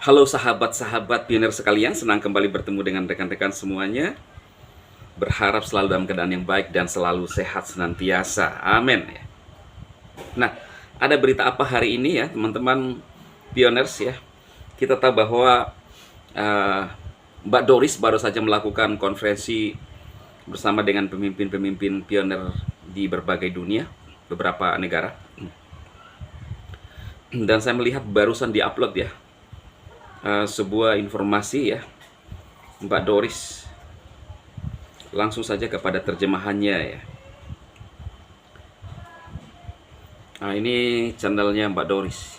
Halo sahabat-sahabat pioner sekalian, senang kembali bertemu dengan rekan-rekan semuanya. Berharap selalu dalam keadaan yang baik dan selalu sehat senantiasa. Amin. Nah, ada berita apa hari ini ya, teman-teman pioners ya? Kita tahu bahwa eh, Mbak Doris baru saja melakukan konferensi bersama dengan pemimpin-pemimpin pioner di berbagai dunia, beberapa negara. Dan saya melihat barusan diupload ya, sebuah informasi ya, Mbak Doris. Langsung saja kepada terjemahannya ya. Nah, ini channelnya Mbak Doris.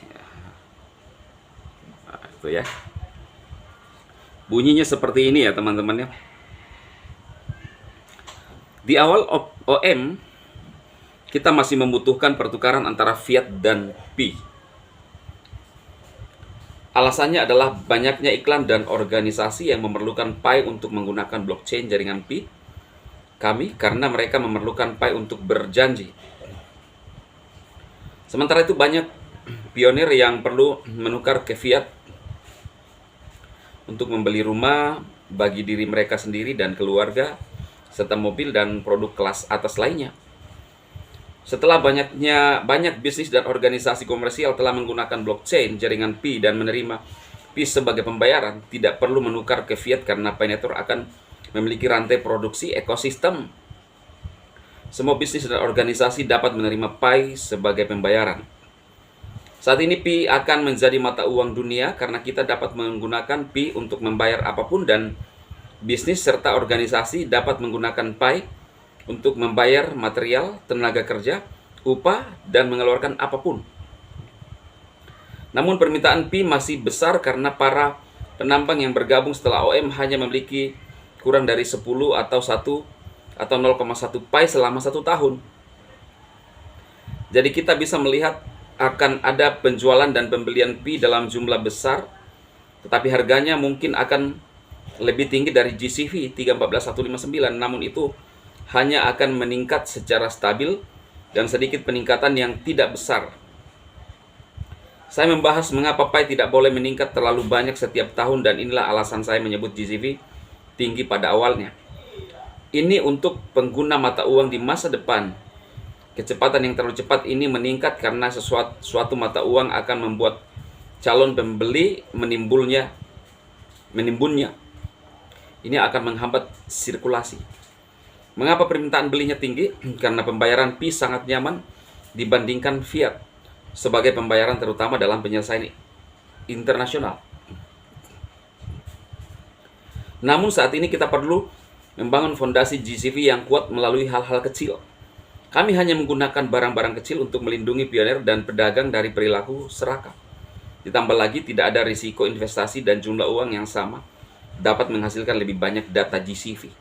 Nah, itu ya. Bunyinya seperti ini ya teman-teman ya. Di awal OM, kita masih membutuhkan pertukaran antara fiat dan pi. Alasannya adalah banyaknya iklan dan organisasi yang memerlukan Pi untuk menggunakan blockchain jaringan Pi. Kami, karena mereka memerlukan Pi untuk berjanji. Sementara itu banyak pionir yang perlu menukar ke fiat untuk membeli rumah bagi diri mereka sendiri dan keluarga, serta mobil dan produk kelas atas lainnya. Setelah banyak bisnis dan organisasi komersial telah menggunakan blockchain jaringan Pi dan menerima Pi sebagai pembayaran, tidak perlu menukar ke fiat karena Pi Network akan memiliki rantai produksi ekosistem. Semua bisnis dan organisasi dapat menerima Pi sebagai pembayaran. Saat ini Pi akan menjadi mata uang dunia karena kita dapat menggunakan Pi untuk membayar apapun, dan bisnis serta organisasi dapat menggunakan Pi untuk membayar material, tenaga kerja, upah, dan mengeluarkan apapun. Namun permintaan Pi masih besar karena para penambang yang bergabung setelah OM hanya memiliki kurang dari 10 atau 0,1 Pi selama 1 tahun. Jadi kita bisa melihat akan ada penjualan dan pembelian Pi dalam jumlah besar, tetapi harganya mungkin akan lebih tinggi dari GCV 314159, namun itu hanya akan meningkat secara stabil dan sedikit peningkatan yang tidak besar. Saya membahas mengapa Pi tidak boleh meningkat terlalu banyak setiap tahun, dan inilah alasan saya menyebut GCV tinggi pada awalnya. Ini untuk pengguna mata uang di masa depan. Kecepatan yang terlalu cepat ini meningkat karena suatu mata uang akan membuat calon pembeli menimbunnya. Ini akan menghambat sirkulasi. Mengapa permintaan belinya tinggi? Karena pembayaran Pi sangat nyaman dibandingkan fiat sebagai pembayaran, terutama dalam penyelesaian internasional. Namun saat ini kita perlu membangun fondasi GCV yang kuat melalui hal-hal kecil. Kami hanya menggunakan barang-barang kecil untuk melindungi pionir dan pedagang dari perilaku serakah. Ditambah lagi tidak ada risiko investasi dan jumlah uang yang sama dapat menghasilkan lebih banyak data GCV.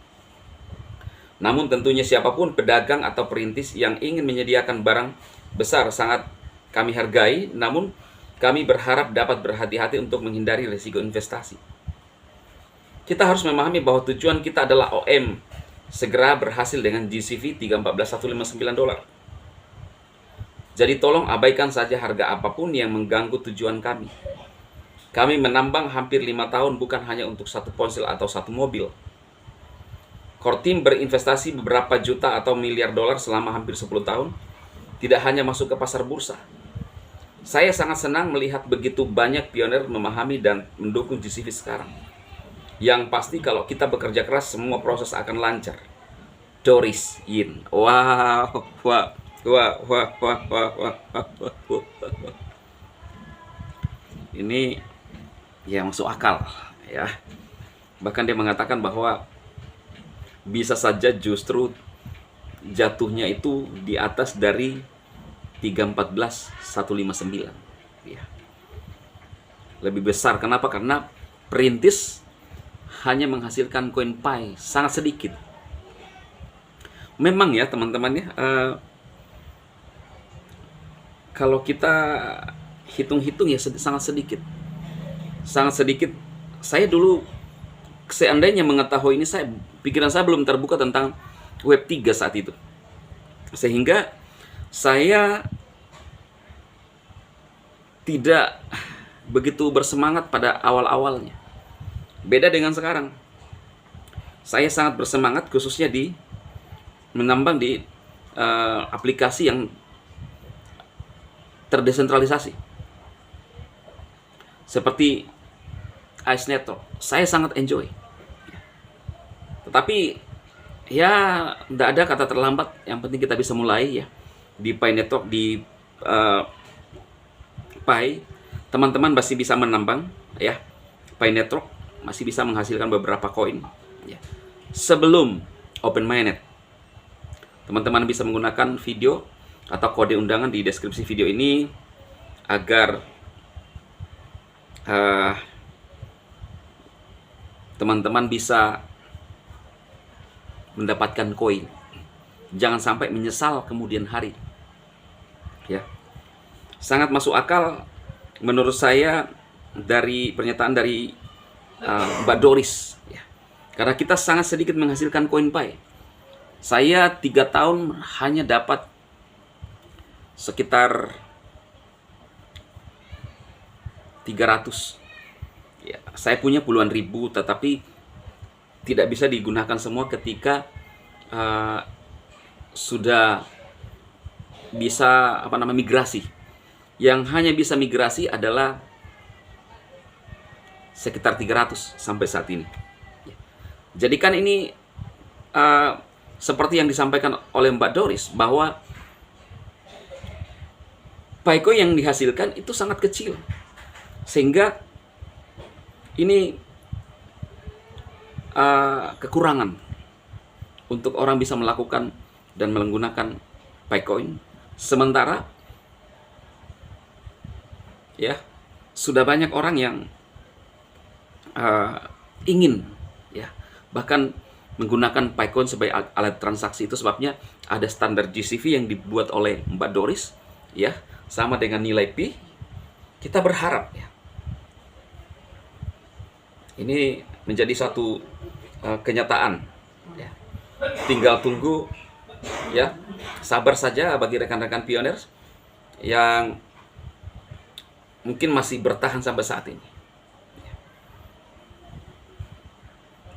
Namun tentunya siapapun pedagang atau perintis yang ingin menyediakan barang besar sangat kami hargai, namun kami berharap dapat berhati-hati untuk menghindari risiko investasi. Kita harus memahami bahwa tujuan kita adalah OM segera berhasil dengan GCV $314,159. Jadi tolong abaikan saja harga apapun yang mengganggu tujuan kami. Kami menambang hampir 5 tahun bukan hanya untuk satu ponsel atau satu mobil. Core Team berinvestasi beberapa juta atau miliar dolar selama hampir 10 tahun, tidak hanya masuk ke pasar bursa. Saya sangat senang melihat begitu banyak pionir memahami dan mendukung GCV sekarang. Yang pasti kalau kita bekerja keras, semua proses akan lancar. Doris Yin. Wow, wah, wah, wah, wah, wah, wah, wah, wah. Ini ya masuk akal ya. Bahkan dia mengatakan bahwa bisa saja justru jatuhnya itu di atas dari 314,159 ya. Lebih besar. Kenapa? Karena perintis hanya menghasilkan koin Pi sangat sedikit. Memang ya teman-teman ya, kalau kita hitung-hitung ya sangat sedikit. Sangat sedikit. Saya dulu seandainya mengetahui ini, pikiran saya belum terbuka tentang Web 3 saat itu. Sehingga saya tidak begitu bersemangat pada awal-awalnya. Beda dengan sekarang. Saya sangat bersemangat khususnya di menambang di aplikasi yang terdesentralisasi. Seperti Ice Network. Saya sangat enjoy. Tetapi ya tidak ada kata terlambat, yang penting kita bisa mulai ya. Di Pi Network, di Pi, teman-teman masih bisa menambang ya. Pi Network masih bisa menghasilkan beberapa koin ya. Sebelum Open Mainnet, teman-teman bisa menggunakan video atau kode undangan di deskripsi video ini agar teman-teman bisa mendapatkan koin. Jangan sampai menyesal kemudian hari. Ya. Sangat masuk akal menurut saya dari pernyataan dari Mbak Doris ya. Karena kita sangat sedikit menghasilkan koin Pi. Saya 3 tahun hanya dapat sekitar 300 ya. Saya punya puluhan ribu, tetapi tidak bisa digunakan semua ketika sudah bisa migrasi. Yang hanya bisa migrasi adalah sekitar 300 sampai saat ini. Jadi kan ini seperti yang disampaikan oleh Mbak Doris, bahwa Picoin yang dihasilkan itu sangat kecil, sehingga ini kekurangan untuk orang bisa melakukan dan menggunakan Picoin. Sementara ya sudah banyak orang yang ingin ya bahkan menggunakan Picoin sebagai alat transaksi. Itu sebabnya ada standar GCV yang dibuat oleh Mbak Doris ya, sama dengan nilai Pi. Kita berharap ya ini menjadi satu kenyataan ya. Tinggal tunggu ya, sabar saja bagi rekan-rekan pioner yang mungkin masih bertahan sampai saat ini.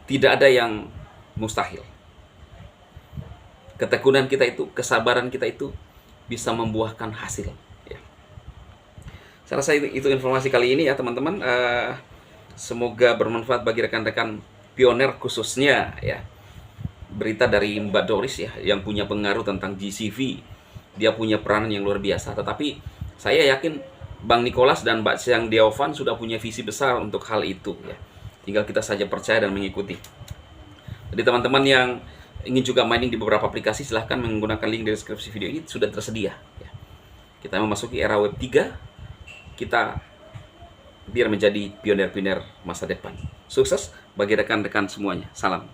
Tidak ada yang mustahil. Ketekunan kita itu, kesabaran kita itu bisa membuahkan hasil ya. Saya rasa itu informasi kali ini ya teman-teman. Semoga bermanfaat bagi rekan-rekan pioner khususnya ya. Berita dari Mbak Doris ya, yang punya pengaruh tentang GCV. Dia punya peranan yang luar biasa. Tetapi saya yakin Bang Nicholas dan Mbak Xiang Deovan sudah punya visi besar untuk hal itu ya. Tinggal kita saja percaya dan mengikuti. Jadi teman-teman yang ingin juga mining di beberapa aplikasi, silahkan menggunakan link di deskripsi video ini, sudah tersedia ya. Kita memasuki era web 3. Kita biar menjadi pioner-pioner masa depan. Sukses bagi rekan-rekan semuanya. Salam.